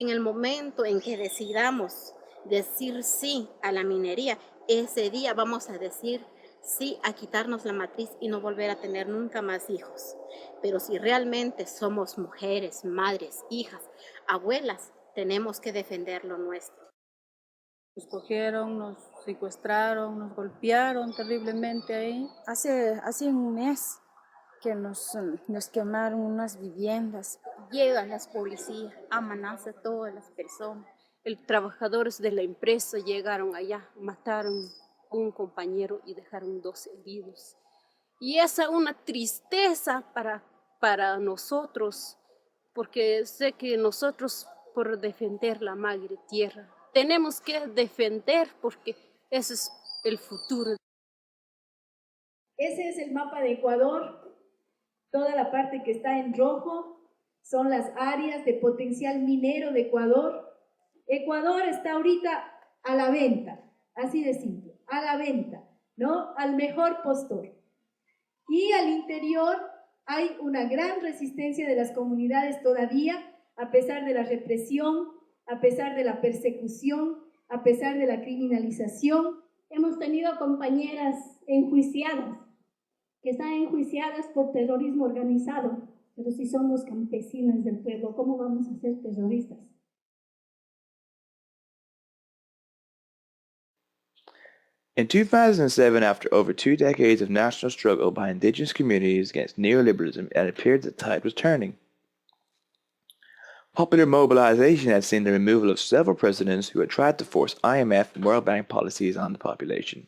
En el momento en que decidamos decir sí a la minería, ese día vamos a decir sí a quitarnos la matriz y no volver a tener nunca más hijos. Pero si realmente somos mujeres, madres, hijas, abuelas, tenemos que defender lo nuestro. Nos cogieron, nos secuestraron, nos golpearon terriblemente ahí. Hace un mes que nos quemaron unas viviendas. Llegan las policías, amenazan a todas las personas. Trabajadores de la empresa llegaron allá, mataron un compañero y dejaron 2 heridos. Y esa es una tristeza para nosotros, porque sé que nosotros, por defender la madre tierra, tenemos que defender porque ese es el futuro. Ese es el mapa de Ecuador. Toda la parte que está en rojo son las áreas de potencial minero de Ecuador. Ecuador está ahorita a la venta, así de simple, a la venta, ¿no? Al mejor postor. Y al interior hay una gran resistencia de las comunidades todavía, a pesar de la represión, a pesar de la persecución, a pesar de la criminalización. Hemos tenido compañeras enjuiciadas, que están enjuiciadas por terrorismo organizado, pero si somos campesinas del pueblo, ¿cómo vamos a ser terroristas? In 2007, after over 2 decades of national struggle by indigenous communities against neoliberalism, it appeared the tide was turning. Popular mobilization had seen the removal of several presidents who had tried to force IMF and World Bank policies on the population.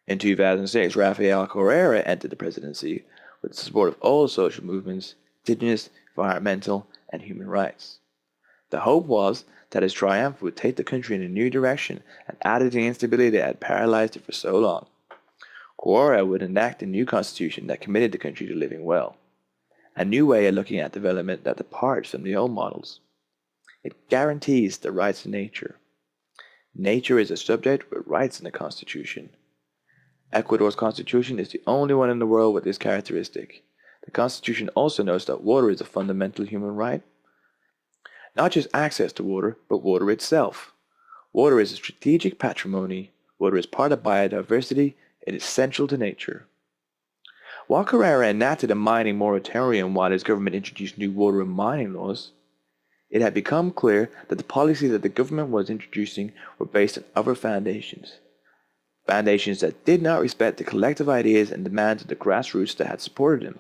In 2006, Rafael Correa entered the presidency with the support of all social movements, indigenous, environmental, and human rights. The hope was that his triumph would take the country in a new direction and out of the instability that had paralyzed it for so long. Correa would enact a new constitution that committed the country to living well, a new way of looking at development that departs from the old models. It guarantees the rights of nature. Nature is a subject with rights in the constitution. Ecuador's constitution is the only one in the world with this characteristic. The constitution also notes that water is a fundamental human right. Not just access to water, but water itself. Water is a strategic patrimony. Water is part of biodiversity. It is central to nature. While Carrera enacted a mining moratorium while his government introduced new water and mining laws, it had become clear that the policies that the government was introducing were based on other foundations. Foundations that did not respect the collective ideas and demands of the grassroots that had supported him.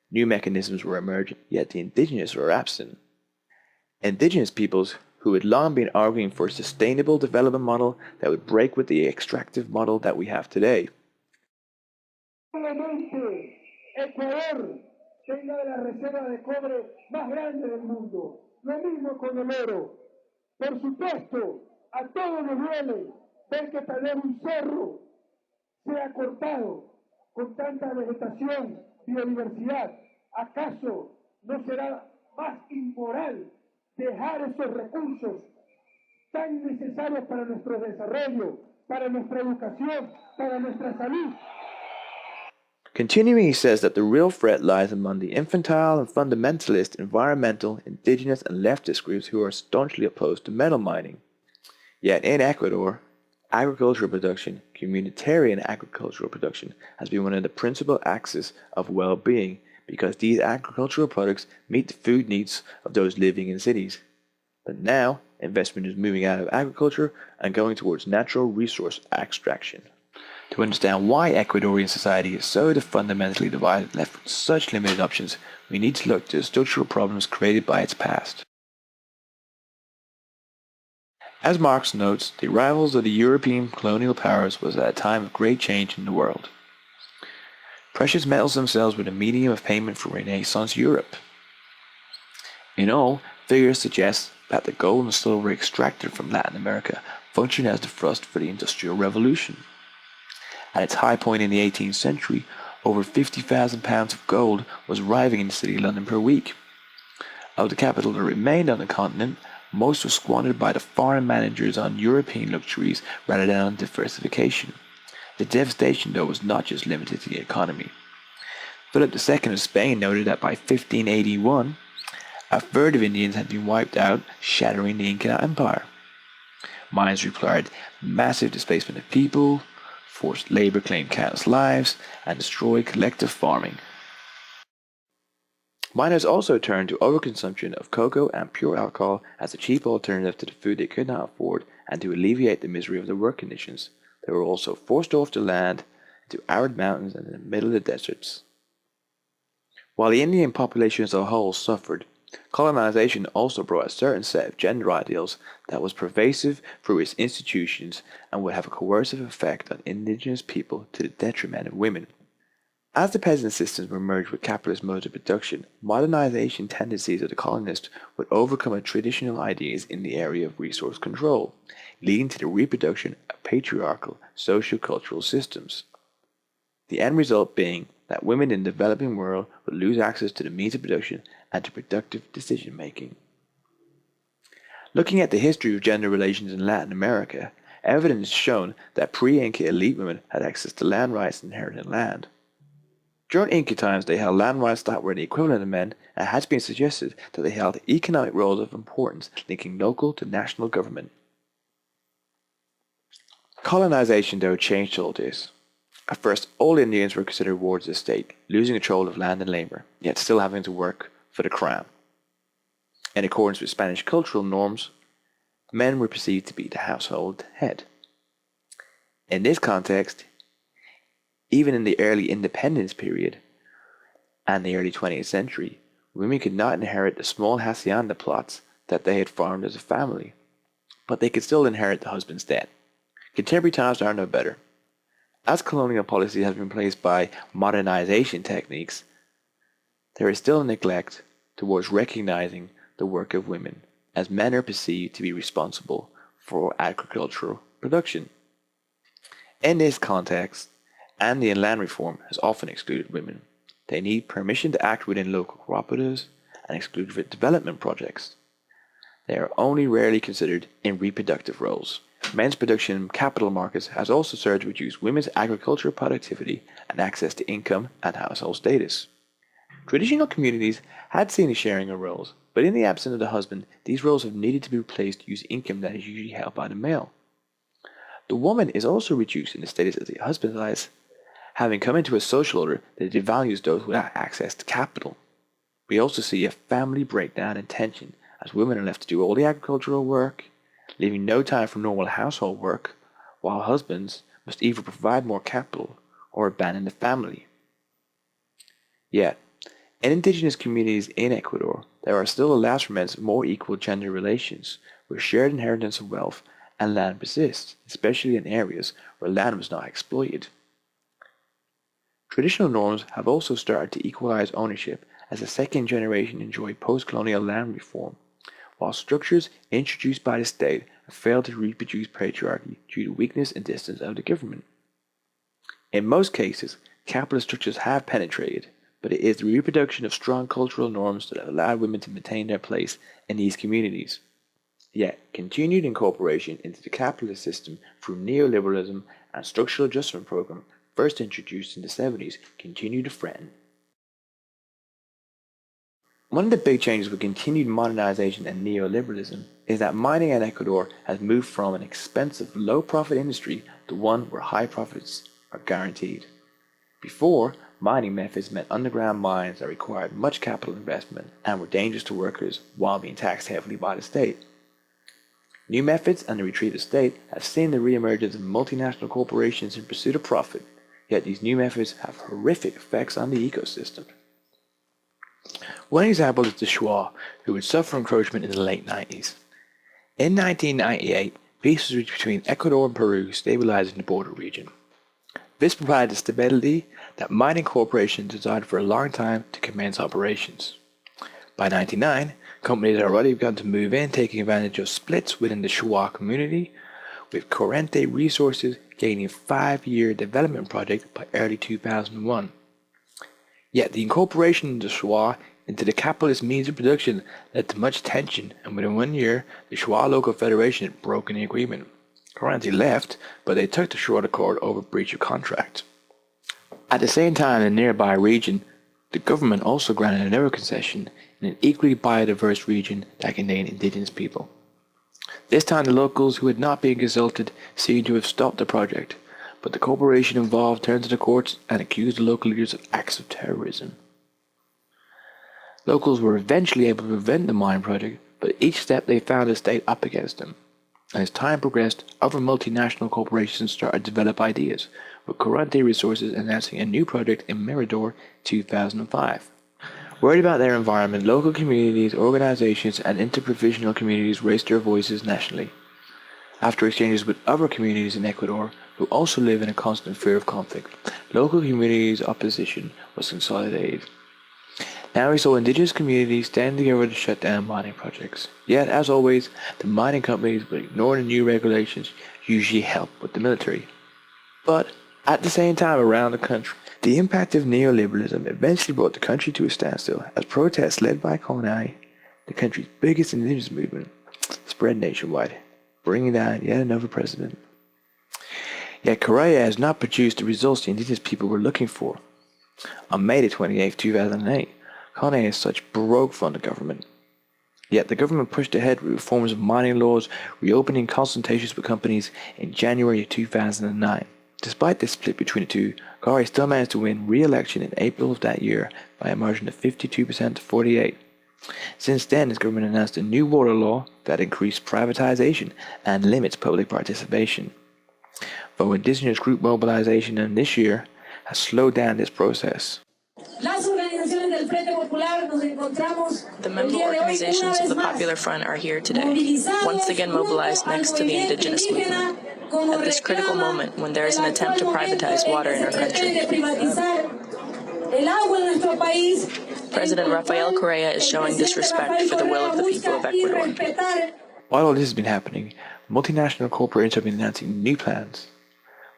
New mechanisms were emerging, yet the indigenous were absent. Indigenous peoples who had long been arguing for a sustainable development model that would break with the extractive model that we have today. Ecuador tenga la reserva de cobre más grande del mundo. Lo mismo con el oro. Por supuesto, a todos nos duele ver que tal vez un cerro sea cortado con tanta vegetación, biodiversidad. ¿Acaso no será más inmoral dejar esos recursos tan necesarios para nuestro desarrollo, para nuestra educación, para nuestra salud? Continuing, he says that the real threat lies among the infantile and fundamentalist environmental, indigenous, and leftist groups who are staunchly opposed to metal mining. Yet in Ecuador, agricultural production, communitarian agricultural production, has been one of the principal axes of well-being because these agricultural products meet the food needs of those living in cities. But now, investment is moving out of agriculture and going towards natural resource extraction. To understand why Ecuadorian society is so fundamentally divided and left with such limited options, we need to look to the structural problems created by its past. As Marx notes, the arrivals of the European colonial powers was at a time of great change in the world. Precious metals themselves were the medium of payment for Renaissance Europe. In all, figures suggest that the gold and silver extracted from Latin America functioned as the thrust for the Industrial Revolution. At its high point in the 18th century, over 50,000 pounds of gold was arriving in the city of London per week. Of the capital that remained on the continent, most was squandered by the foreign managers on European luxuries rather than on diversification. The devastation, though, was not just limited to the economy. Philip II of Spain noted that by 1581, A third of Indians had been wiped out, shattering the Inca Empire. Mines required massive displacement of people, forced labor claimed countless lives, and destroyed collective farming. Miners also turned to overconsumption of cocoa and pure alcohol as a cheap alternative to the food they could not afford, and to alleviate the misery of their work conditions. They were also forced off the land into arid mountains and in the middle of the deserts. While the Indian population as a whole suffered, colonization also brought a certain set of gender ideals that was pervasive through its institutions and would have a coercive effect on indigenous people to the detriment of women. As the peasant systems were merged with capitalist modes of production, modernization tendencies of the colonists would overcome traditional ideas in the area of resource control, leading to the reproduction of patriarchal socio-cultural systems. The end result being that women in the developing world would lose access to the means of production and to productive decision making. Looking at the history of gender relations in Latin America, evidence has shown that pre-Inca elite women had access to land rights and inherited land. During Inca times, they held land rights that were the equivalent of men, and it has been suggested that they held economic roles of importance linking local to national government. Colonization, though, changed all this. At first, all Indians were considered wards of the state, losing control of land and labor, yet still having to work for the crown. In accordance with Spanish cultural norms, men were perceived to be the household head. In this context, even in the early independence period and the early 20th century, women could not inherit the small hacienda plots that they had farmed as a family, but they could still inherit the husband's debt. Contemporary times are no better. As colonial policy has been replaced by modernization techniques, there is still a neglect towards recognizing the work of women, as men are perceived to be responsible for agricultural production. In this context, Andean land reform has often excluded women. They need permission to act within local cooperatives and excluded with development projects. They are only rarely considered in reproductive roles. Men's production in capital markets has also served to reduce women's agricultural productivity and access to income and household status. Traditional communities had seen a sharing of roles, but in the absence of the husband, these roles have needed to be replaced to use income that is usually held by the male. The woman is also reduced in the status of the husband's eyes, having come into a social order that devalues those without access to capital. We also see a family breakdown and tension as women are left to do all the agricultural work, leaving no time for normal household work, while husbands must either provide more capital or abandon the family. Yet, in indigenous communities in Ecuador, there are still last remnants of more equal gender relations, where shared inheritance of wealth and land persists, especially in areas where land was not exploited. Traditional norms have also started to equalize ownership as the second generation enjoyed post-colonial land reform, while structures introduced by the state have failed to reproduce patriarchy due to weakness and distance of the government. In most cases, capitalist structures have penetrated, but it is the reproduction of strong cultural norms that have allowed women to maintain their place in these communities. Yet, continued incorporation into the capitalist system through neoliberalism and structural adjustment program first introduced in the 70s continue to threaten. One of the big changes with continued modernization and neoliberalism is that mining in Ecuador has moved from an expensive, low-profit industry to one where high profits are guaranteed. Before, mining methods meant underground mines that required much capital investment and were dangerous to workers while being taxed heavily by the state. New methods and the retreat of state have seen the re-emergence of multinational corporations in pursuit of profit, yet these new methods have horrific effects on the ecosystem. One example is the Shuar, who would suffer encroachment in the late 90s. In 1998, peace was reached between Ecuador and Peru, stabilizing the border region. This provided the stability that mining corporations desired for a long time to commence operations. By 1999, companies had already begun to move in, taking advantage of splits within the Shuar community, with Corriente Resources gaining a 5-year development project by early 2001. Yet the incorporation of the Shuar into the capitalist means of production led to much tension, and within 1 year, the Shuar Local Federation had broken the agreement. Corriente left, but they took the Shuar to court over breach of contract. At the same time, in the nearby region, The government also granted another concession in an equally biodiverse region that contained indigenous people. This time the locals who had not been consulted seemed to have stopped the project, but the corporation involved turned to the courts and accused the local leaders of acts of terrorism. Locals were eventually able to prevent the mine project, but each step they found the state up against them. And as time progressed, other multinational corporations started to develop ideas, with Corriente Resources announcing a new project in Mirador 2005. Worried about their environment, local communities, organizations, and interprovincial communities raised their voices nationally. After exchanges with other communities in Ecuador, who also live in a constant fear of conflict, local communities' opposition was consolidated. Now we saw indigenous communities stand together to shut down mining projects. Yet, as always, the mining companies would ignore the new regulations, usually helped with the military. But, at the same time around the country, the impact of neoliberalism eventually brought the country to a standstill as protests led by CONAI, the country's biggest indigenous movement, spread nationwide, bringing down yet another president. Yet Correa has not produced the results the indigenous people were looking for. On May 28, 2008, CONAI as such broke from the government. Yet the government pushed ahead with reforms of mining laws, reopening consultations with companies in January 2009. Despite this split between the two, Correa still managed to win re-election in April of that year by a margin of 52% to 48%. Since then, his government announced a new water law that increased privatization and limits public participation. Though indigenous group mobilization in this year has slowed down this process. The member organizations of the Popular Front are here today, once again mobilized next to the indigenous movement, at this critical moment when there is an attempt to privatize water in our country. President Rafael Correa is showing disrespect for the will of the people of Ecuador. While all this has been happening, multinational corporations have been announcing new plans.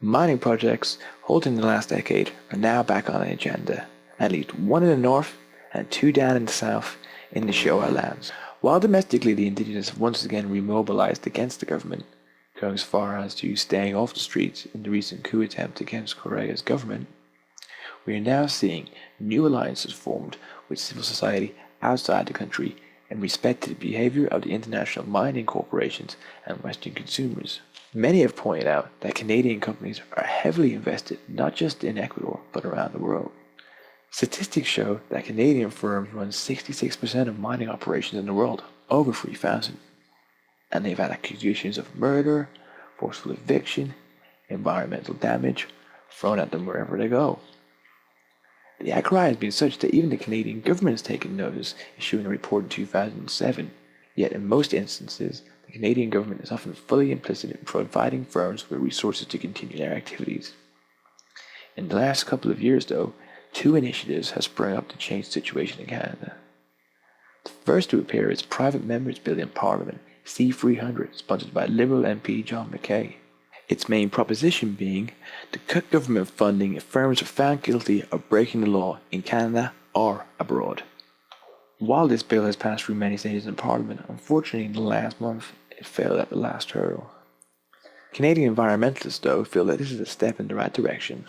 Mining projects halted in the last decade are now back on the agenda, at least one in the north and two down in the south in the Shoa lands. While domestically the indigenous have once again remobilized against the government, going as far as to staying off the streets in the recent coup attempt against Correa's government, we are now seeing new alliances formed with civil society outside the country in respect to the behavior of the international mining corporations and Western consumers. Many have pointed out that Canadian companies are heavily invested not just in Ecuador but around the world. Statistics show that Canadian firms run 66% of mining operations in the world, over 3,000. And they've had accusations of murder, forceful eviction, environmental damage thrown at them wherever they go. The outcry has been such that even the Canadian government has taken notice, issuing a report in 2007. Yet in most instances, the Canadian government is often fully implicit in providing firms with resources to continue their activities. In the last couple of years, though, two initiatives have sprung up to change the situation in Canada. The first to appear is Private Members Bill in Parliament, C-300, sponsored by Liberal MP John McKay. Its main proposition being to cut government funding if firms are found guilty of breaking the law in Canada or abroad. While this bill has passed through many stages in Parliament, unfortunately in the last month it failed at the last hurdle. Canadian environmentalists, though, feel that this is a step in the right direction.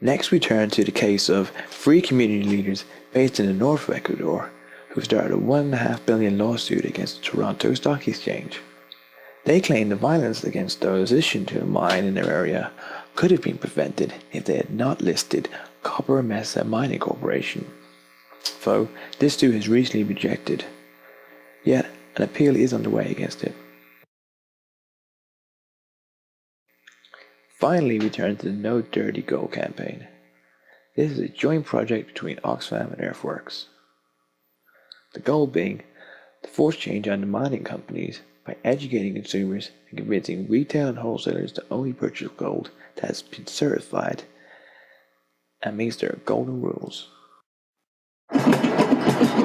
Next we turn to the case of three community leaders based in the north of Ecuador who started a $1.5 billion lawsuit against the Toronto Stock Exchange. They claim the violence against those issued to a mine in their area could have been prevented if they had not listed Copper Mesa Mining Corporation. Though this too has recently rejected, yet an appeal is underway against it. Finally, we turn to the No Dirty Gold campaign. This is a joint project between Oxfam and Earthworks. The goal being to force change on the mining companies by educating consumers and convincing retail and wholesalers to only purchase gold that has been certified and meets their golden rules.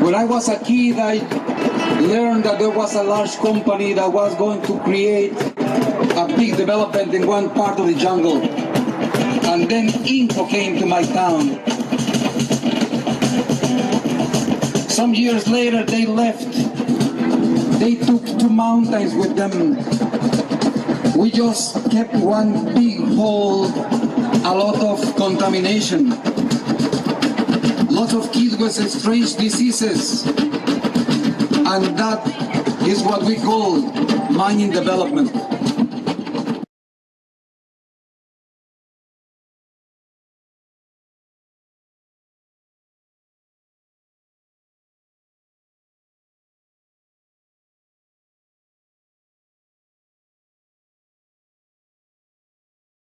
When I was a kid, I learned that there was a large company that was going to create a big development in one part of the jungle. And then Inco came to my town. Some years later, they left. They took 2 mountains with them. We just kept one big hole, a lot of contamination. Lots of kids with strange diseases. And that is what we call mining development.